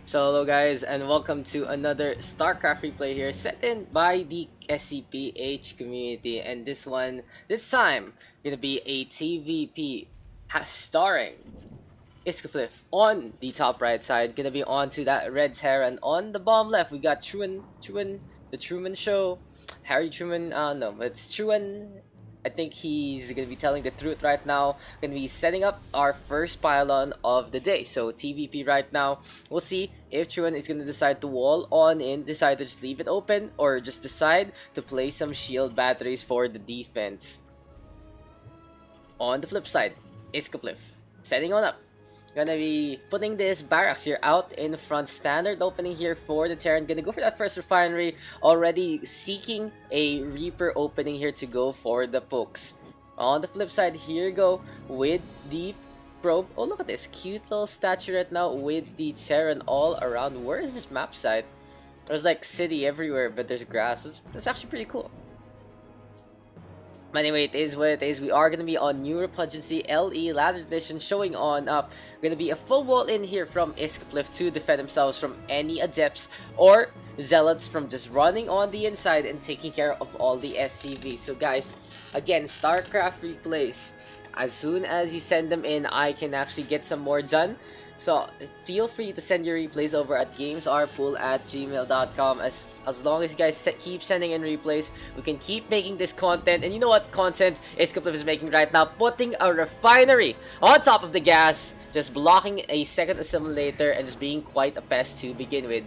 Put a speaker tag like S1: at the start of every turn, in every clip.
S1: So hello guys and welcome to another StarCraft replay here set in by the SCPH community, and this time gonna be a TVP starring Iskaplif on the top right side, gonna be on to that red Terran. On the bottom left we got Truean, the Truman Show, Harry Truman, no, it's Truean. I think he's gonna be telling the truth right now. Gonna be setting up our first pylon of the day. So TVP right now. We'll see if Truan is gonna decide to wall on in, decide to just leave it open, or just decide to play some shield batteries for the defense. On the flip side, Iskaplif setting on up. Gonna be putting this barracks here out in front. Standard opening here for the Terran. Gonna go for that first refinery. Already seeking a Reaper opening here to go for the pokes. On the flip side, here go with the probe. Oh, look at this cute little statue right now with the Terran all around. Where is this map site? There's like city everywhere, but there's grass. That's actually pretty cool. But anyway, it is what it is. We are going to be on New Repugnancy LE Ladder Edition showing on up. Going to be a full wall in here from Iskaplif to defend themselves from any Adepts or Zealots from just running on the inside and taking care of all the SCVs. So guys, again, StarCraft replays. As soon as you send them in, I can actually get some more done. So feel free to send your replays over at gamesarepool@gmail.com. As long as you guys keep sending in replays, we can keep making this content. And you know what content Iskaplif is making right now? Putting a refinery on top of the gas, just blocking a second assimilator, and just being quite a pest to begin with.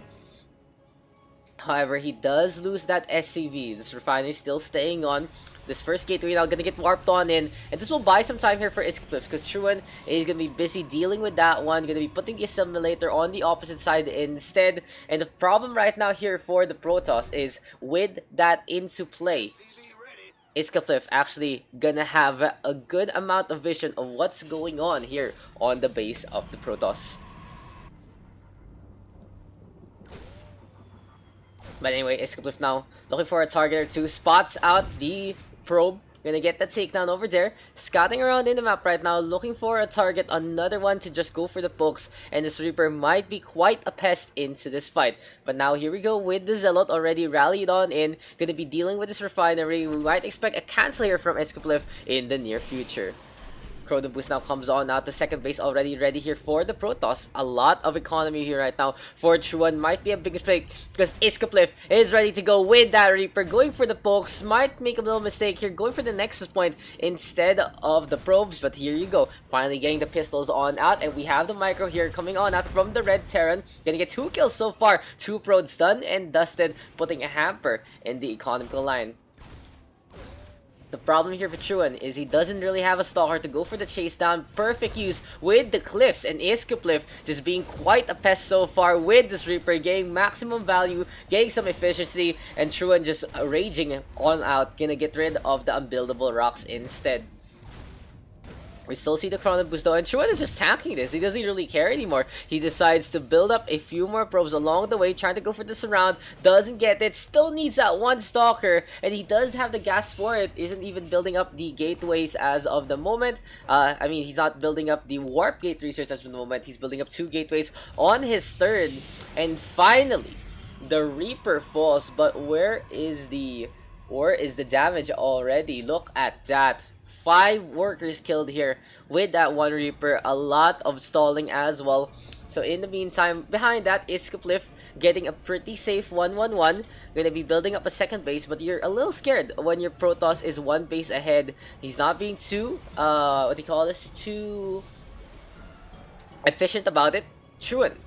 S1: However, he does lose that SCV. This refinery still staying on. This first gateway now gonna get warped on in, and this will buy some time here for Iskaplif because Truean is gonna be busy dealing with that one. Gonna be putting the assimilator on the opposite side instead. And the problem right now here for the Protoss is with that into play, Iskaplif actually gonna have a good amount of vision of what's going on here on the base of the Protoss. But anyway, Iskaplif now looking for a target or two, spots out the probe. Gonna get the takedown over there. Scouting around in the map right now, looking for a target, another one to just go for the pokes. And this Reaper might be quite a pest into this fight. But now here we go with the Zealot already rallied on in. Gonna be dealing with this refinery. We might expect a cancel here from Iskaplif in the near future. Chrono Boost now comes on out. The second base already ready here for the Protoss. A lot of economy here right now for Truean. Might be a big mistake because Iskaplif is ready to go with that Reaper. Going for the pokes. Might make a little mistake here. Going for the Nexus point instead of the probes. But here you go. Finally getting the pistols on out. And we have the micro here coming on out from the red Terran. Gonna get 2 kills so far. 2 probes done and dusted. Putting a hamper in the economical line. The problem here for Truean is he doesn't really have a stalker to go for the chase down. Perfect use with the cliffs, and Iskaplif just being quite a pest so far with this Reaper, getting maximum value, getting some efficiency, and Truean just raging on out, gonna get rid of the unbuildable rocks instead. We still see the Chrono Boost though, and Truean is just tanking this. He doesn't really care anymore. He decides to build up a few more probes along the way, trying to go for the surround. Doesn't get it. Still needs that one stalker, and he does have the gas for it. Isn't even building up the gateways as of the moment. I mean, he's not building up the warp gate research as of the moment. He's building up 2 gateways on his third, and finally, the Reaper falls. But where is the damage already? Look at that. 5 workers killed here with that one Reaper. A lot of stalling as well. So in the meantime, behind that, Iskaplif getting a pretty safe 1-1-1. Gonna be building up a second base, but you're a little scared when your Protoss is 1 base ahead. He's not being too, too efficient about it. Truean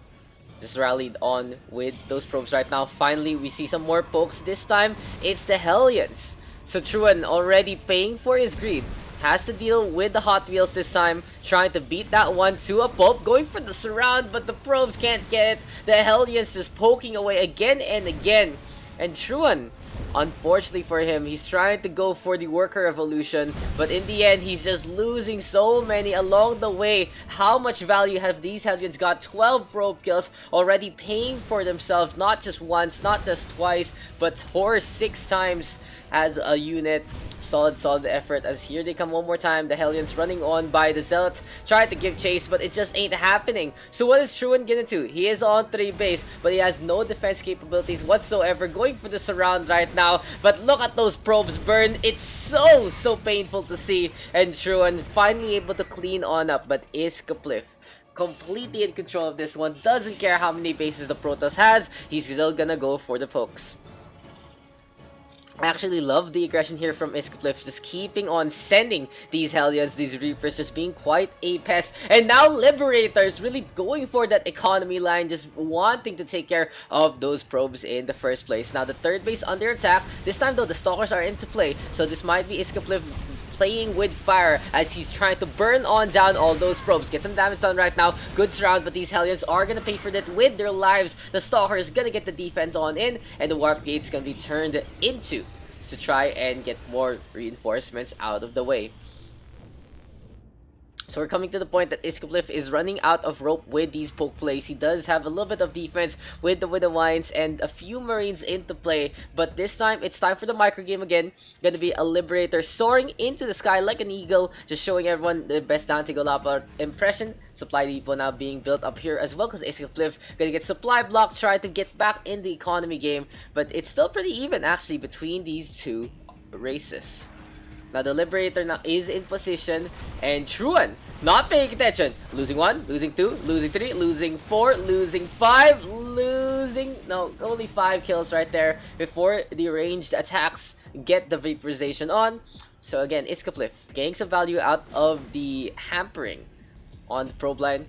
S1: just rallied on with those probes right now. Finally, we see some more pokes. This time, it's the Hellions. So Truean already paying for his greed. Has to deal with the Hot Wheels this time, trying to beat that one to a pulp, going for the surround, but the probes can't get it. The Hellions just poking away again and again. And Truean, unfortunately for him, he's trying to go for the Worker Revolution, but in the end, he's just losing so many along the way. How much value have these Hellions got? 12 probe kills, already paying for themselves, not just once, not just twice, but 4 or 6 times. as a unit. Solid effort as here they come one more time. The Hellions running on by the Zealot, try to give chase, but it just ain't happening. So what is Truean gonna do? He is on 3 base, but he has no defense capabilities whatsoever, going for the surround right now. But look at those probes burn. It's so painful to see. And Truean finally able to clean on up, but Iskaplif completely in control of this one. Doesn't care how many bases the Protoss has, he's still gonna go for the pokes. I actually love the aggression here from Iskaplif, just keeping on sending these Hellions, these Reapers, just being quite a pest. And now Liberators really going for that economy line, just wanting to take care of those probes in the first place. Now the third base under attack. This time though, the Stalkers are into play, so this might be Iskaplif playing with fire as he's trying to burn on down all those probes. Get some damage done right now. Good surround, but these Hellions are gonna pay for that with their lives. The Stalker is gonna get the defense on in, and the Warp Gate's gonna be turned into to try and get more reinforcements out of the way. So we're coming to the point that Iskaplif is running out of rope with these poke plays. He does have a little bit of defense with the Widowmines and a few Marines into play. But this time, it's time for the micro game again. Gonna be a Liberator soaring into the sky like an eagle. Just showing everyone the best Dante Golapa impression. Supply depot now being built up here as well, because Iskaplif gonna get supply blocked, try to get back in the economy game. But it's still pretty even actually between these two races. Now the Liberator now is in position, and Truean not paying attention. Losing 1, losing 2, losing 3, losing 4, losing 5, losing... No, only 5 kills right there before the ranged attacks get the vaporization on. So again, Iskaplif getting some value out of the hampering on the probe line.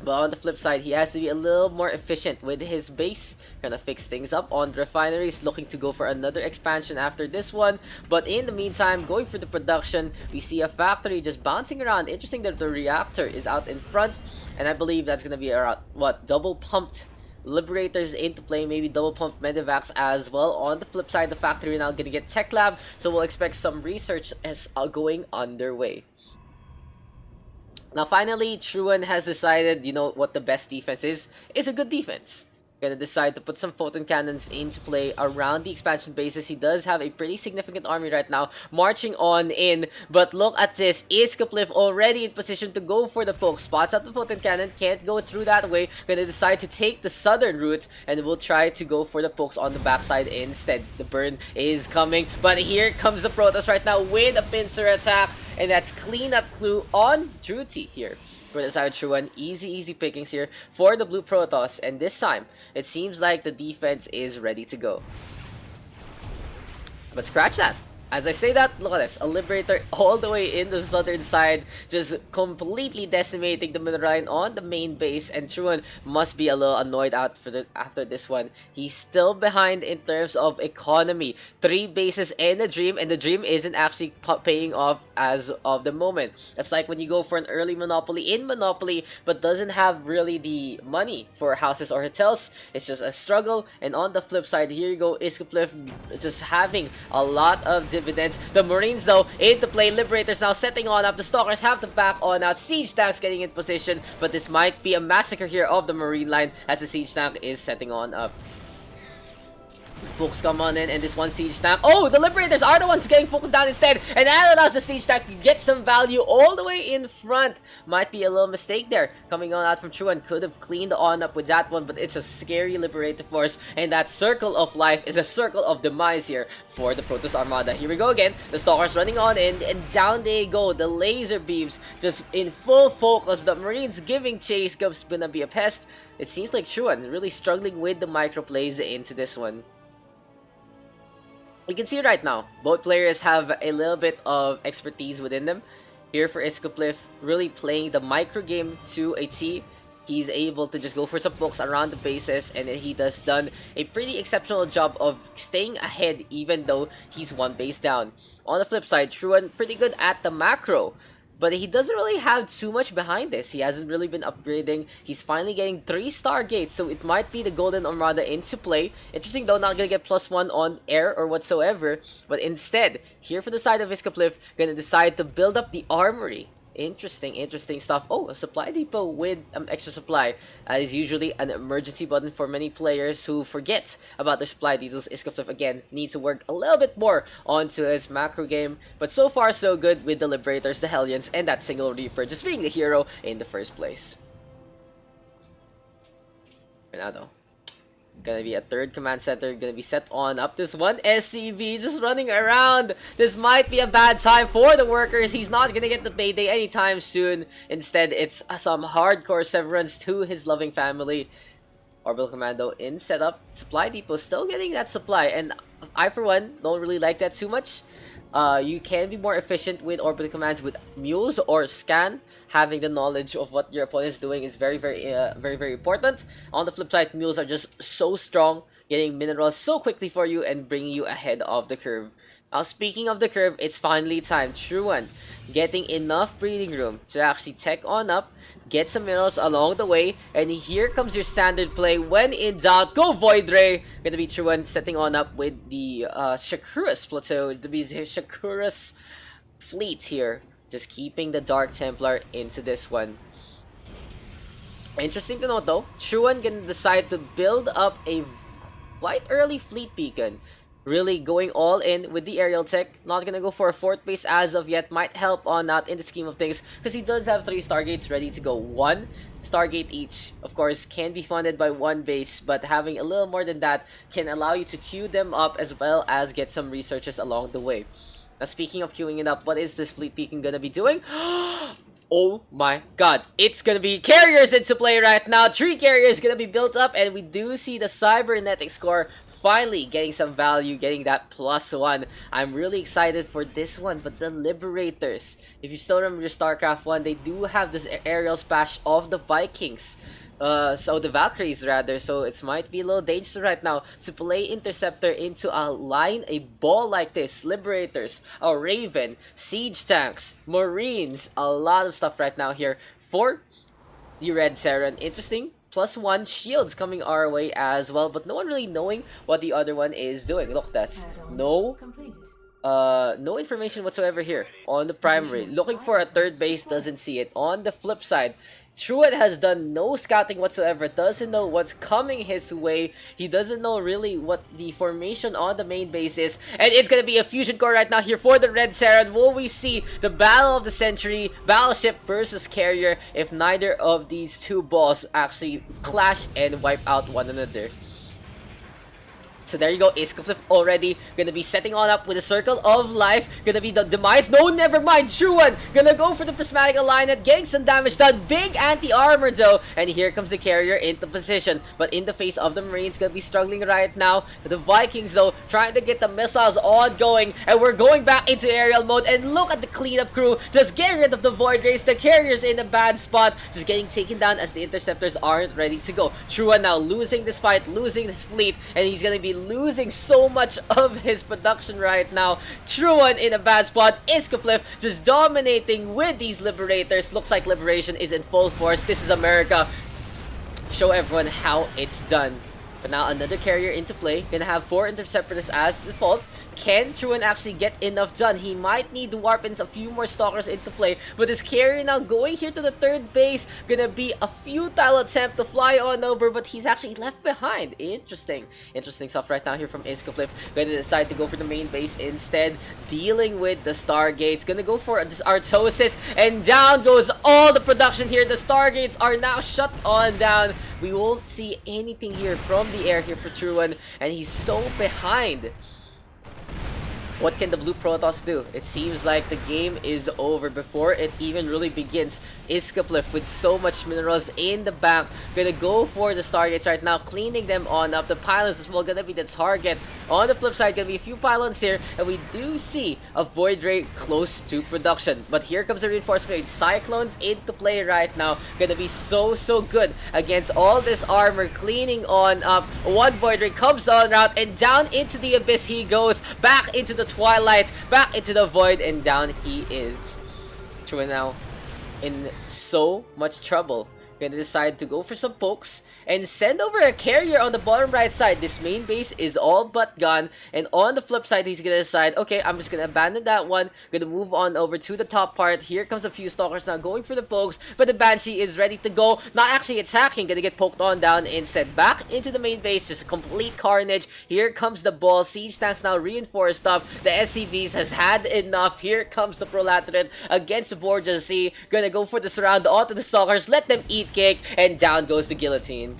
S1: But on the flip side, he has to be a little more efficient with his base. Gonna fix things up on the refineries, looking to go for another expansion after this one. But in the meantime, going for the production, we see a factory just bouncing around. Interesting that the reactor is out in front. And I believe that's gonna be around, what, double pumped Liberators into play, maybe double pumped Medivacs as well. On the flip side, the factory now gonna get Tech Lab. So we'll expect some research as going underway. Now finally, Truean has decided, you know what the best defense is? It's a good defense. Gonna decide to put some photon cannons into play around the expansion bases. He does have a pretty significant army right now, marching on in. But look at this, Iskaplif already in position to go for the poke. Spots out the photon cannon, can't go through that way. Gonna decide to take the southern route, and will try to go for the pokes on the backside instead. The burn is coming, but here comes the Protoss right now with a pincer attack, and that's cleanup clue on duty here. For the side of Truean, easy pickings here for the blue Protoss, and this time it seems like the defense is ready to go. But scratch that. As I say that, look at this, a Liberator all the way in the southern side, just completely decimating the middle line on the main base, and Truean must be a little annoyed after this one. He's still behind in terms of economy. 3 bases and a dream, and the dream isn't actually paying off as of the moment. It's like when you go for an early Monopoly in Monopoly, but doesn't have really the money for houses or hotels. It's just a struggle, and on the flip side, here you go, Iskaplif just having a lot of dividends. The Marines though into play. Liberators now setting on up. The Stalkers have to back on out. Siege tanks getting in position, but this might be a massacre here of the Marine line as the Siege tank is setting on up. Books come on in, and this one Siege tank. Oh, the Liberators are the ones getting focused down instead, and that allows the Siege tank to get some value all the way in front. Might be a little mistake there coming on out from Truean. Could have cleaned on up with that one, but it's a scary Liberator force, and that circle of life is a circle of demise here for the Protoss Armada. Here we go again. The Stalkers running on in, and down they go. The laser beams just in full focus. The Marines giving chase. Gonna be a pest. It seems like Truean really struggling with the micro plays into this one. You can see right now, both players have a little bit of expertise within them. Here for Iskaplif, really playing the micro game to a T. He's able to just go for some pokes around the bases, and he does done a pretty exceptional job of staying ahead even though he's 1 base down. On the flip side, Truean pretty good at the macro, but he doesn't really have too much behind this. He hasn't really been upgrading. He's finally getting 3 Stargates, so it might be the Golden Armada into play. Interesting though, not gonna get +1 on air or whatsoever, but instead, here for the side of Iskaplif, gonna decide to build up the armory Interesting stuff. Oh, a supply depot with extra supply is usually an emergency button for many players who forget about their supply details. Iskaplif again needs to work a little bit more onto his macro game, but so far so good with the Liberators, the Hellions, and that single Reaper just being the hero in the first place. Right now though, gonna be a third command center, gonna be set on up. This one SCV just running around. This might be a bad time for the workers. He's not gonna get the payday anytime soon. Instead, it's some hardcore severance to his loving family. Orbital Commando in setup. Supply depot still getting that supply, and I for one don't really like that too much. You can be more efficient with orbital commands with mules or scan. Having the knowledge of what your opponent is doing is very important. On the flip side, mules are just so strong, getting minerals so quickly for you and bringing you ahead of the curve. Now, speaking of the curve, it's finally time. Truean getting enough breeding room to actually tech on up, get some minerals along the way, and here comes your standard play. When in doubt, go Void Ray. Gonna be Truean setting on up with the Shakuras plateau, to be the Shakuras fleet here, just keeping the Dark Templar into this one. Interesting to note though, Truean gonna decide to build up a quite early fleet beacon. Really going all in with the aerial tech. Not gonna go for a fourth base as of yet. Might help on that in the scheme of things, because he does have 3 Stargates ready to go. 1 Stargate each, of course, can be funded by 1 base, but having a little more than that can allow you to queue them up as well as get some researches along the way. Now, speaking of queuing it up, what is this fleet beacon gonna be doing? Oh my god, it's gonna be carriers into play right now. 3 carriers gonna be built up, and we do see the cybernetic score finally getting some value, getting that +1. I'm really excited for this one, but the Liberators, if you still remember your StarCraft 1, they do have this aerial splash of the Vikings. So the Valkyries rather, so it might be a little dangerous right now to play Interceptor into a line, a ball like this. Liberators, a Raven, Siege Tanks, Marines, a lot of stuff right now here for the Red Saren. Interesting. +1 shields coming our way as well, but no one really knowing what the other one is doing. Look, that's no information whatsoever here on the primary. Looking for a third base, doesn't see it. On the flip side, Truean has done no scouting whatsoever, doesn't know what's coming his way. He doesn't know really what the formation on the main base is. And it's going to be a fusion core right now here for the Red Saren. Will we see the battle of the century, battleship versus carrier, if neither of these two balls actually clash and wipe out one another? So there you go, Iskaplif already gonna be setting on up with a Circle of Life. Gonna be the demise. No, never mind. Truean gonna go for the Prismatic Alignment, getting some damage done. Big anti-armor though. And here comes the carrier into position. But in the face of the Marines, gonna be struggling right now. The Vikings though, trying to get the missiles ongoing. And we're going back into aerial mode. And look at the cleanup crew, just getting rid of the Void Rays. The carrier's in a bad spot, just getting taken down as the Interceptors aren't ready to go. Truean now losing this fight, losing this fleet. And he's gonna be losing so much of his production right now. Truean in a bad spot. Iskaplif just dominating with these Liberators. Looks like Liberation is in full force. This is America. Show everyone how it's done. But now another carrier into play. Gonna have 4 Interceptors as default. Can Truean actually get enough done? He might need to warp in a few more Stalkers into play. But this carrier now going here to the third base. Gonna be a futile attempt to fly on over, but he's actually left behind. Interesting stuff right now here from Iskaplif. Gonna decide to go for the main base instead. Dealing with the Stargates. Gonna go for this Artosis. And down goes all the production here. The Stargates are now shut on down. We won't see anything here from the air here for Truean. And he's so behind. What can the Blue Protoss do? It seems like the game is over before it even really begins. Iskaplif with so much minerals in the bank. Gonna go for the Stargates right now, cleaning them on up. The pylons as well gonna be the target. On the flip side, gonna be a few pylons here. And we do see a Void Ray close to production. But here comes the reinforcement with Cyclones into play right now. Gonna be so good against all this armor, cleaning on up. One Void Ray comes on route, and down into the abyss he goes. Back into the twilight, back into the void, and down he is. Truean now in so much trouble. gonna decide to go for some pokes and send over a carrier on the bottom right side. This main base is all but gone, and on the flip side, he's gonna decide, okay, I'm just gonna abandon that one, gonna move on over to the top part. Here comes a few stalkers now going for the pokes, but the Banshee is ready to go, not actually attacking, gonna get poked on down instead. Back into the main base, just a complete carnage. Here comes the ball, siege tanks now reinforced up, the SCVs has had enough. Here comes the Proletaret against the Bourgeoisie, gonna go for the surround onto the stalkers, let them eat cake, and down goes the guillotine.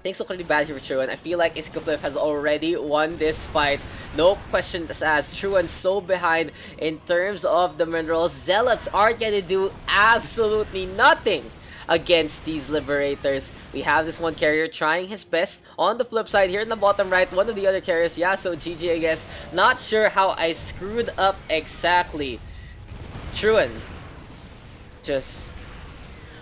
S1: Things look really bad here for Truean. I feel like Iskaplif has already won this fight. No questions asked. Truean's so behind in terms of the minerals. Zealots are gonna do absolutely nothing against these Liberators. We have this one carrier trying his best. On the flip side, here in the bottom right, one of the other carriers, yeah, so GG I guess. Not sure how I screwed up exactly. Truean, just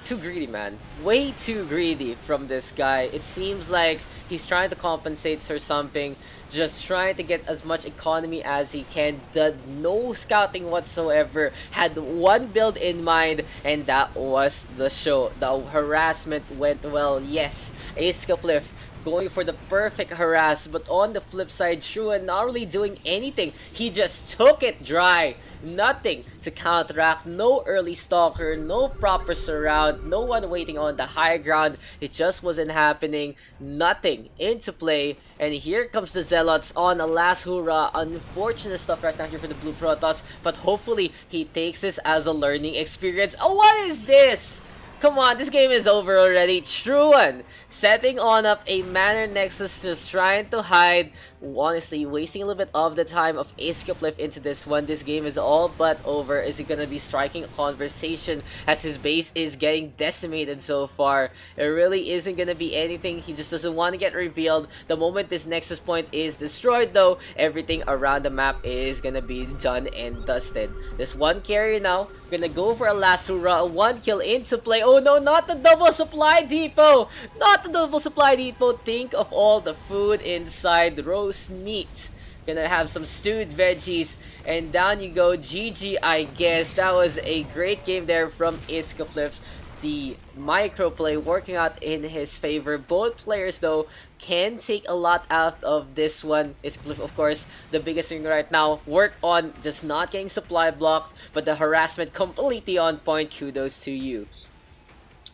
S1: too greedy, man. Way too greedy from this guy. It seems like he's trying to compensate for something, just trying to get as much economy as he can. Did no scouting whatsoever. Had one build in mind, and that was the show. The harassment went well. Yes, Iskaplif going for the perfect harass, but on the flip side, Truean not really doing anything. He just took it dry. Nothing to counteract, no early stalker, no proper surround, no one waiting on the high ground. It just wasn't happening. Nothing into play. And here comes the Zealots on a last hurrah. Unfortunate stuff right now here for the Blue Protoss, but hopefully he takes this as a learning experience. Oh, what is this? Come on, this game is over already. Truean setting on up a Manor Nexus, just trying to hide. Honestly, wasting a little bit of the time of Iskaplif into this one. This game is all but over. Is he gonna be striking a conversation as his base is getting decimated so far? It really isn't gonna be anything. He just doesn't want to get revealed. The moment this Nexus point is destroyed though, everything around the map is gonna be done and dusted. This one carrier now, gonna go for a last hurrah, one kill into play. Oh no, not the double supply depot! Not the double supply depot. Think of all the food inside the roast meat. Gonna have some stewed veggies, and down you go. GG, I guess. That was a great game there from Iskaplif's. The microplay working out in his favor. Both players though can take a lot out of this one. Iskaplif, of course, the biggest thing right now. Work on just not getting supply blocked, but the harassment completely on point. Kudos to you.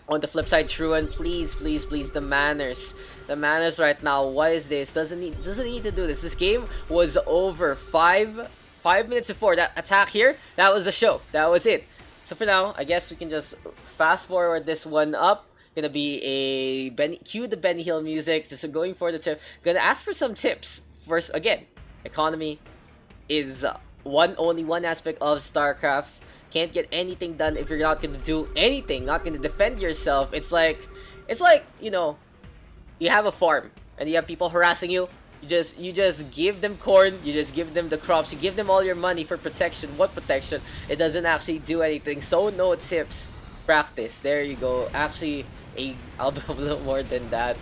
S1: On the flip side, Truean, please, please, please, the manners. The manners right now. What is this? Doesn't need to do this. This game was over 5 minutes before that attack here. That was the show. That was it. So for now, I guess we can just fast forward this one up. Gonna be a cue the Benny Hill music. Just going for the tip. Gonna ask for some tips. First, again, economy is only one aspect of StarCraft. Can't get anything done if you're not gonna do anything, not gonna defend yourself. It's like, you know, you have a farm and you have people harassing you. You just give them corn, you just give them the crops, you give them all your money for protection. What protection? It doesn't actually do anything. So no tips. Practice. There you go. Actually, I'll do a little more than that.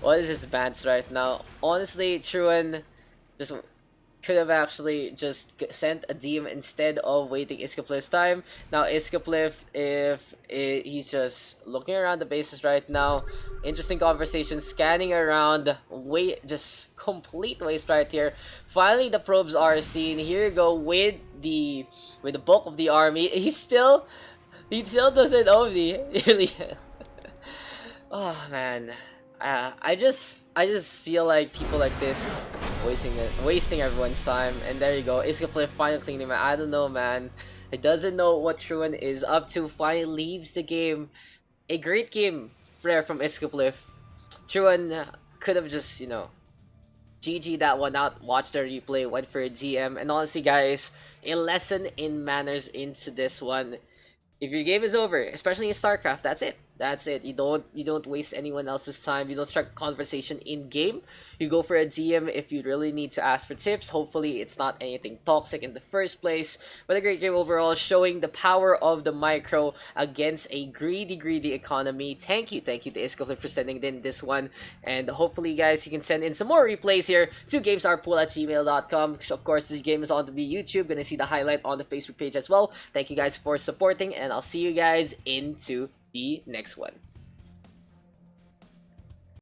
S1: What is his bans right now? Honestly, Truean just could have actually just sent a DM instead of waiting Iskaplif's time. Now Iskaplif, if he's just looking around the bases right now, interesting conversation, scanning around, just complete waste right here. Finally, the probes are seen. Here you go with the bulk of the army. He still doesn't own me. Really. Oh man. I just feel like people like this wasting everyone's time. And there you go, Iskaplif finally cleaning man. I don't know, man. He doesn't know what Truean is up to. Finally leaves the game. A great game flare from Iskaplif. Truean could have just, you know, GG that one out, watched the replay, went for a DM. And honestly guys, a lesson in manners into this one. If your game is over, especially in StarCraft, that's it. That's it. You don't waste anyone else's time. You don't start conversation in game. You go for a DM if you really need to ask for tips. Hopefully it's not anything toxic in the first place. But a great game overall, showing the power of the micro against a greedy economy. Thank you to Iskaplif for sending in this one. And hopefully guys, you can send in some more replays here to gamesarepool@gmail.com. Of course, this game is on to be YouTube. Gonna see the highlight on the Facebook page as well. Thank you guys for supporting, and I'll see you guys into the next one.